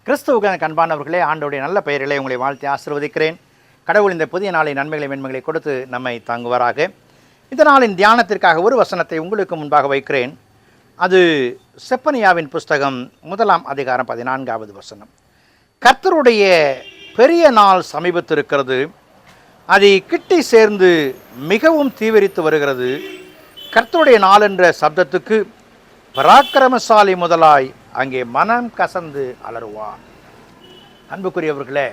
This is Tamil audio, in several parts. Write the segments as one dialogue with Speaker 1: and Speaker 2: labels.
Speaker 1: கிறிஸ்துவுக்கு அன்பானவர்களே, ஆண்டவருடைய நல்ல பெயரிலே உங்களை வாழ்த்தி ஆசீர்வதிக்கிறேன். கடவுள் இந்த புதிய நாளின் நன்மைகளை மென்மைகளை கொடுத்து நம்மை தாங்குவாராக. இந்த நாளின் தியானத்திற்காக ஒரு வசனத்தை உங்களுக்கு முன்பாக வைக்கிறேன். அது செப்பனியாவின் புஸ்தகம் 1 அதிகாரம் 14வது வசனம். கர்த்தருடைய பெரிய நாள் சமீபத்திருக்கிறது, அதை கிட்டி சேர்ந்து மிகவும் தீவிரித்து வருகிறது. கர்த்தருடைய நாள் என்ற சப்தத்துக்கு பராக்கிரமசாலி முதலாய் அங்கே மனம் கசந்து அலறுவான். அன்புக்குரியவர்களே,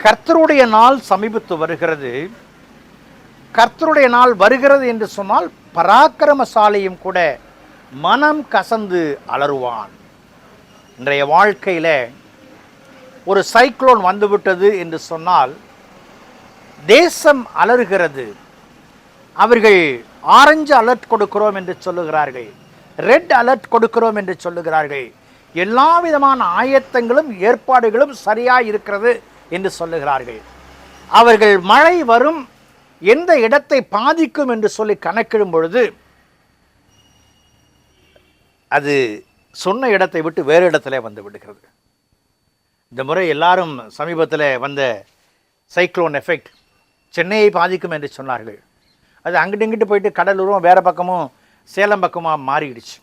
Speaker 1: கர்த்தருடைய நாள் சமீபத்து வருகிறது. கர்த்தருடைய நாள் வருகிறது என்று சொன்னால் பராக்கிரமசாலியும் கூட மனம் கசந்து அலறுவான். இன்றைய வாழ்க்கையில் ஒரு சைக்ளோன் வந்துவிட்டது என்று சொன்னால் தேசம் அலறுகிறது. அவர்கள் ஆரஞ்சு அலர்ட் கொடுக்கிறோம் என்று சொல்லுகிறார்கள், ரெட் அலர்ட் கொடுக்கிறோம் என்று சொல்லுகிறார்கள். எல்லா விதமான ஆயத்தங்களும் ஏற்பாடுகளும் சரியாக இருக்கிறது என்று சொல்லுகிறார்கள். அவர்கள் மழை வரும், எந்த இடத்தை பாதிக்கும் என்று சொல்லி கணக்கிடும் பொழுது அது சொன்ன இடத்தை விட்டு வேறு இடத்துல வந்து விடுகிறது. இந்த முறை எல்லாரும் சமீபத்தில் வந்த சைக்ளோன் எஃபெக்ட் சென்னையை பாதிக்கும் என்று சொன்னார்கள். அது அங்கிட்டு இங்கிட்டு போயிட்டு கடலூரும் வேறு பக்கமும் சேலம் பக்கமாக மாறிடுச்சு.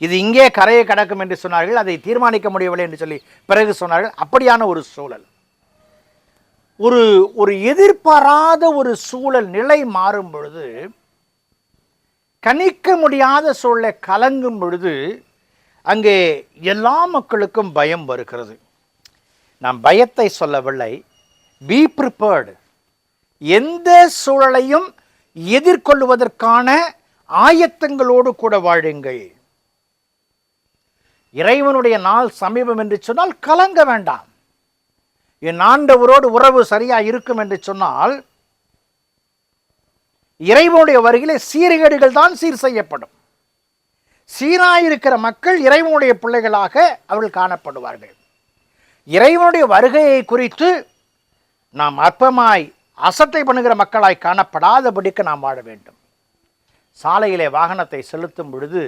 Speaker 1: இது இங்கே கரையை கடக்கும் என்று சொன்னார்கள், அதை தீர்மானிக்க முடியவில்லை என்று சொல்லி பிறகு சொன்னார்கள். அப்படியான ஒரு சூழல், ஒரு எதிர்பாராத ஒரு சூழல் நிலை மாறும் பொழுது, கணிக்க முடியாத சூழலை கலங்கும் பொழுது அங்கே எல்லா மக்களுக்கும் பயம் வருகிறது. நாம் பயத்தை சொல்லவில்லை, பி ப்ரிப்பேர்டு. எந்த சூழலையும் எதிர்கொள்வதற்கான ஆயத்தங்களோடு கூட வாழுங்கள். இறைவனுடைய நாள் சமீபம் என்று சொன்னால் கலங்க வேண்டாம். என் ஆண்டவரோடு உறவு சரியா இருக்கும் என்று சொன்னால் இறைவனுடைய வருகையிலே சீர்கேடுகள் தான் சீர் செய்யப்படும். சீராயிருக்கிற மக்கள் இறைவனுடைய பிள்ளைகளாக அவர்கள் காணப்படுவார்கள். இறைவனுடைய வருகையை குறித்து நாம் அற்பமாய் அசட்டை பண்ணுகிற மக்களாய் காணப்படாதபடிக்கு நாம் வாழ வேண்டும். சாலையிலே வாகனத்தை செலுத்தும் பொழுது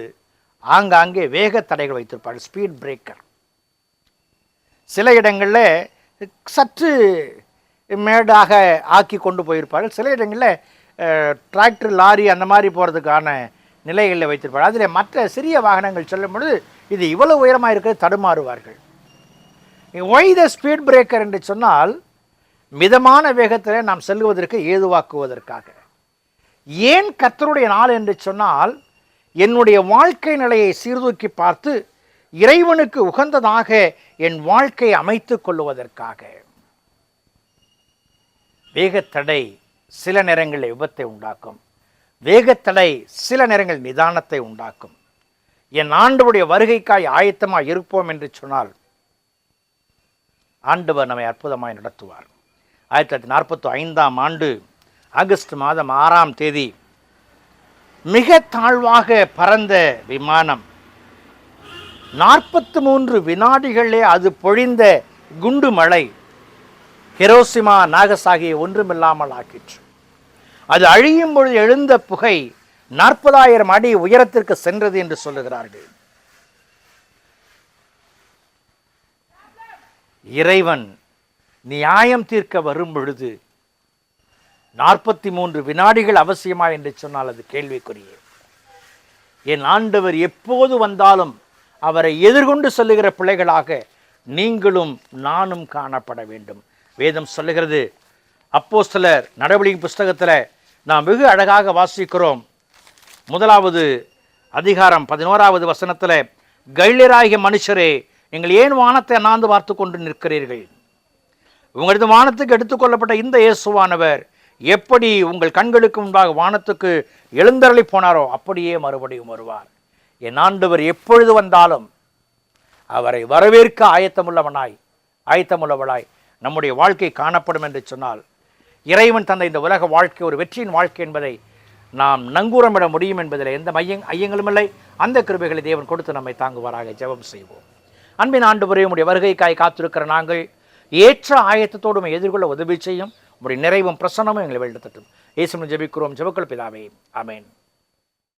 Speaker 1: ஆங்காங்கே வேக தடைகள் வைத்திருப்பார்கள், ஸ்பீட் பிரேக்கர். சில இடங்களில் சற்று மேடாக ஆக்கி கொண்டு போயிருப்பார்கள். சில இடங்களில் டிராக்டர் லாரி அந்த மாதிரி போகிறதுக்கான நிலைகளில் வைத்திருப்பார்கள். அதில் மற்ற சிறிய வாகனங்கள் செல்லும் பொழுது இது இவ்வளவு உயரமாக இருக்கிறது தடுமாறுவார்கள். ஒய் த ஸ்பீட் பிரேக்கர் என்று சொன்னால் மிதமான வேகத்தில் நாம் செல்வதற்கு ஏதுவாக்குவதற்காக. ஏன் கர்த்தருடைய நாள் என்று சொன்னால் என்னுடைய வாழ்க்கை நிலையை சீர்தூக்கி பார்த்து இறைவனுக்கு உகந்ததாக என் வாழ்க்கையை அமைத்துக் கொள்வதற்காக. வேகத்தடை சில நேரங்களில் விபத்தை உண்டாக்கும், வேகத்தடை சில நேரங்கள் நிதானத்தை உண்டாக்கும். என் ஆண்டவருடைய வருகைக்காய் ஆயத்தமாக இருப்போம் என்று சொன்னால் ஆண்டவர் நம்மை அற்புதமாய் நடத்துவார். 1945ஆம் ஆண்டு ஆகஸ்ட் மாதம் 6ஆம் தேதி மிக தாழ்வாக பறந்த விமானம் 43 வினாடிகளே அது பொழிந்த குண்டு மழை ஹிரோஷிமா நாகசாகியை ஒன்றுமில்லாமல் ஆக்கிற்று. அது அழியும் பொழுது எழுந்த புகை 40,000 அடி உயரத்திற்கு சென்றது என்று சொல்லுகிறார்கள். இறைவன் நியாயம் தீர்க்க வரும் பொழுது 43 வினாடிகள் அவசியமா என்று சொன்னால் அது கேள்விக்குரிய. என் ஆண்டவர் எப்போது வந்தாலும் அவரை எதிர்கொண்டு சொல்லுகிற பிள்ளைகளாக நீங்களும் நானும் காணப்பட வேண்டும். வேதம் சொல்லுகிறது, அப்போஸ்தலர் நடவடிக்கை புஸ்தகத்தில் நாம் வெகு அழகாக வாசிக்கிறோம். 1 அதிகாரம் 11வது வசனத்தில், கலிலேயராகிய மனுஷரே, நீங்கள் ஏன் வானத்தை அண்ணாந்து பார்த்து கொண்டு நிற்கிறீர்கள்? உங்களது வானத்துக்கு எடுத்துக்கொள்ளப்பட்ட இந்த இயேசுவானவர் எப்படி உங்கள் கண்களுக்கு முன்பாக வானத்துக்கு எழுந்தருளி போனாரோ அப்படியே மறுபடியும் வருவார். என் ஆண்டவர் எப்பொழுது வந்தாலும் அவரை வரவேற்க ஆயத்தமுள்ளவளாய் நம்முடைய வாழ்க்கை காணப்படும் என்று சொன்னால், இறைவன் தந்த இந்த உலக வாழ்க்கை ஒரு வெற்றியின் வாழ்க்கை என்பதை நாம் நங்கூரமிட முடியும் என்பதில் எந்த ஐயங்களும் இல்லை. அந்த கிருபைகளை தேவன் கொடுத்து நம்மை தாங்குவாராக. ஜெபம் செய்வோம். அன்பின் ஆண்டவரே, உம்முடைய வருகைக்காய் காத்திருக்கிற நாங்கள் ஏற்ற ஆயத்தத்தோடு எதிர்கொள்ள உதவி செய்யும். உம்முடைய நிறைவும் பிரசன்னமும் எங்களை வெளியிடத்தட்டும். இயேசுவின் ஜெபிக்கிறோம், ஜெபங்கள் பிதாவே, ஆமென்.